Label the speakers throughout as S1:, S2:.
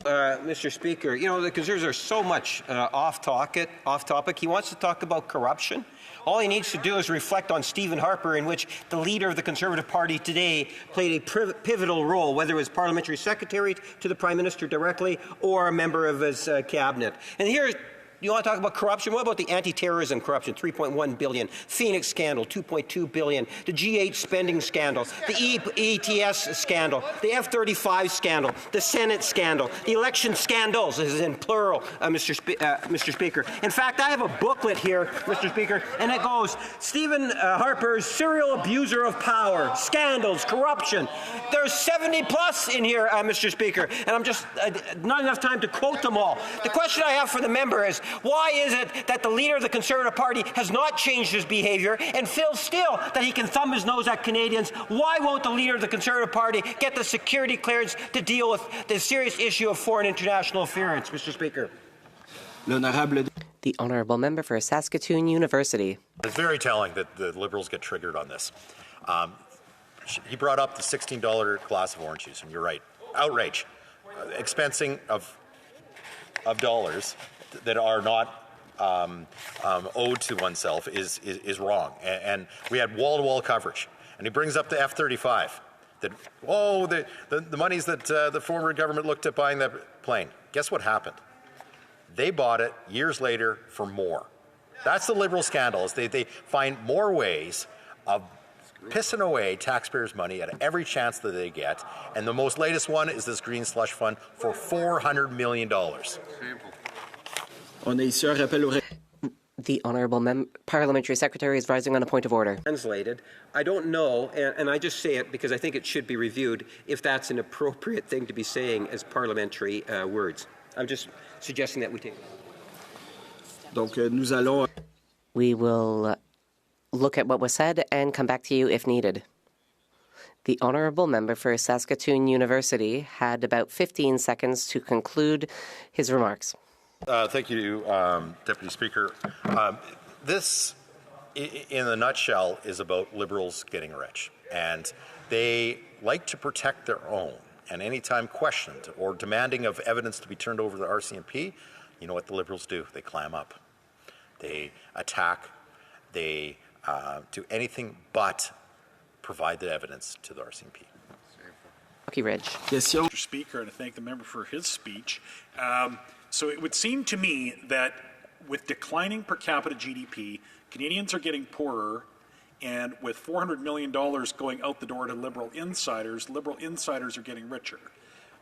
S1: Mr. Speaker, you know, the Conservatives are so much off topic. He wants to talk about corruption. All he needs to do is reflect on Stephen Harper, in which the leader of the Conservative Party today played a pivotal role, whether it was parliamentary secretary to the Prime Minister directly or a member of his cabinet. And here, you want to talk about corruption? What about the anti-terrorism corruption, $3.1 billion, Phoenix scandal, $2.2 billion, the G8 spending scandal, the ETS scandal, the F-35 scandal, the Senate scandal, the election scandals, this is in plural, Mr. Speaker. In fact, I have a booklet here, Mr. Speaker, and it goes, Stephen Harper's serial abuser of power, scandals, corruption. There's 70 plus in here, Mr. Speaker, and I'm just not enough time to quote them all. The question I have for the member is, why is it that the leader of the Conservative Party has not changed his behaviour and feels still that he can thumb his nose at Canadians? Why won't the leader of the Conservative Party get the security clearance to deal with the serious issue of foreign international interference, Mr. Speaker?
S2: The Honourable Member for Saskatoon University.
S3: It's very telling that the Liberals get triggered on this. He brought up the $16 glass of orange juice, and you're right. Outrage. Expensing of dollars that are not owed to oneself is wrong. And we had wall-to-wall coverage. And he brings up the F-35. That, the monies that the former government looked at buying that plane. Guess what happened? They bought it years later for more. That's the Liberal scandal, is they find more ways of pissing away taxpayers' money at every chance that they get. And the most latest one is this green slush fund for $400 million.
S2: The Honourable Parliamentary Secretary is rising on a point of order.
S1: Translated. I don't know, and I just say it because I think it should be reviewed, if that's an appropriate thing to be saying as parliamentary words. I'm just suggesting that we take it.
S2: We will look at what was said and come back to you if needed. The Honourable Member for Saskatoon University had about 15 seconds to conclude his remarks.
S3: Thank you, Deputy Speaker. This, in a nutshell, is about Liberals getting rich. And they like to protect their own. And anytime questioned or demanding of evidence to be turned over to the RCMP, you know what the Liberals do? They clam up. They attack. They do anything but provide the evidence to the RCMP.
S2: Ridge.
S4: Mr. Speaker, and I thank the member for his speech. So it would seem to me that with declining per capita GDP, Canadians are getting poorer, and with $400 million going out the door to Liberal insiders are getting richer.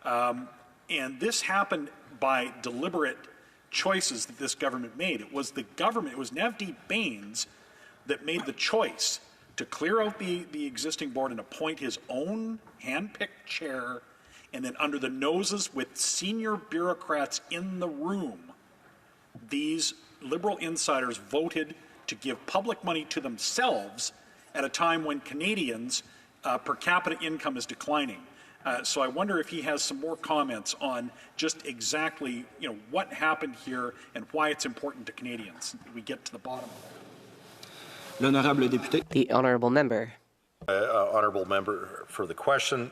S4: And this happened by deliberate choices that this government made. It was the government, it was Navdeep Bains that made the choice to clear out the existing board and appoint his own hand-picked chair, and then under the noses with senior bureaucrats in the room, these Liberal insiders voted to give public money to themselves at a time when Canadians' per capita income is declining. So I wonder if he has some more comments on just exactly, what happened here and why it's important to Canadians. We get to the bottom of it.
S2: The Honourable Member.
S3: Honourable Member for the question.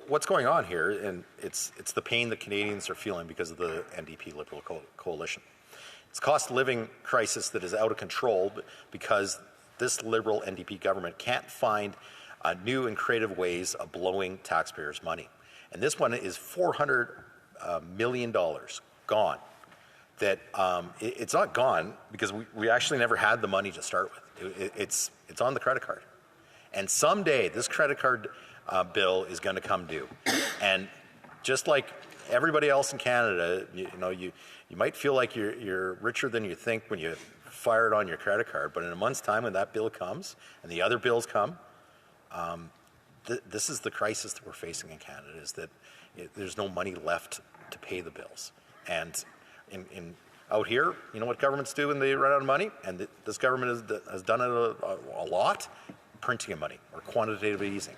S3: What's going on here, and it's the pain that Canadians are feeling because of the NDP Liberal coalition. It's a cost of living crisis that is out of control because this Liberal NDP government can't find new and creative ways of blowing taxpayers' money. And this one is $400 million gone. That it's not gone because we actually never had the money to start with. It's on the credit card. And someday this credit card bill is going to come due. And just like everybody else in Canada, you might feel like you're richer than you think when you fire it on your credit card. But in a month's time, when that bill comes and the other bills come, this is the crisis that we're facing in Canada, is that there's no money left to pay the bills. And out here, you know what governments do when they run out of money? And this government has done it a lot, printing of money or quantitative easing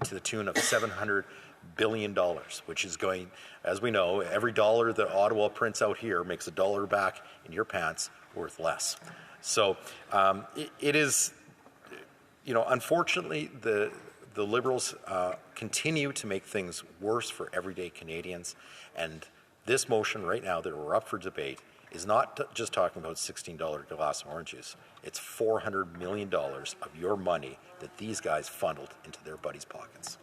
S3: to the tune of $700 billion, which is going, as we know, every dollar that Ottawa prints out here makes a dollar back in your pants worth less. So it is, unfortunately, the the Liberals continue to make things worse for everyday Canadians, and this motion right now that we're up for debate is not just talking about $16 glass of orange juice. It's $400 million of your money that these guys funneled into their buddies' pockets.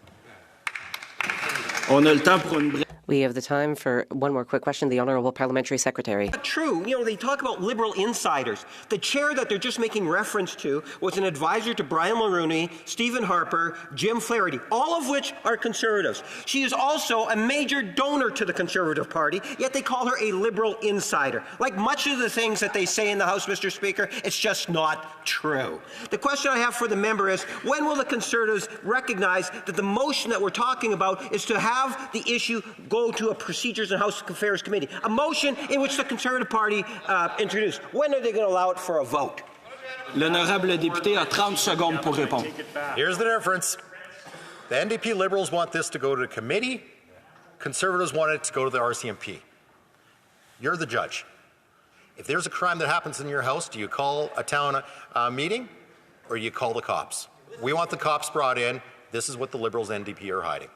S2: We have the time for one more quick question. The Honourable Parliamentary Secretary.
S1: True. You know, they talk about Liberal insiders. The chair that they're just making reference to was an advisor to Brian Mulroney, Stephen Harper, Jim Flaherty, all of which are Conservatives. She is also a major donor to the Conservative Party, yet they call her a Liberal insider. Like much of the things that they say in the House, Mr. Speaker, it's just not true. The question I have for the member is, when will the Conservatives recognize that the motion that we're talking about is to have the issue go to a Procedures and House Affairs Committee, a motion in which the Conservative Party introduced? When are they going to allow it for a vote?
S5: L'honorable député a 30 secondes pour répondre.
S3: Here's the difference. The NDP Liberals want this to go to committee. Conservatives want it to go to the RCMP. You're the judge. If there's a crime that happens in your house, do you call a town meeting or do you call the cops? We want the cops brought in. This is what the Liberals and NDP are hiding.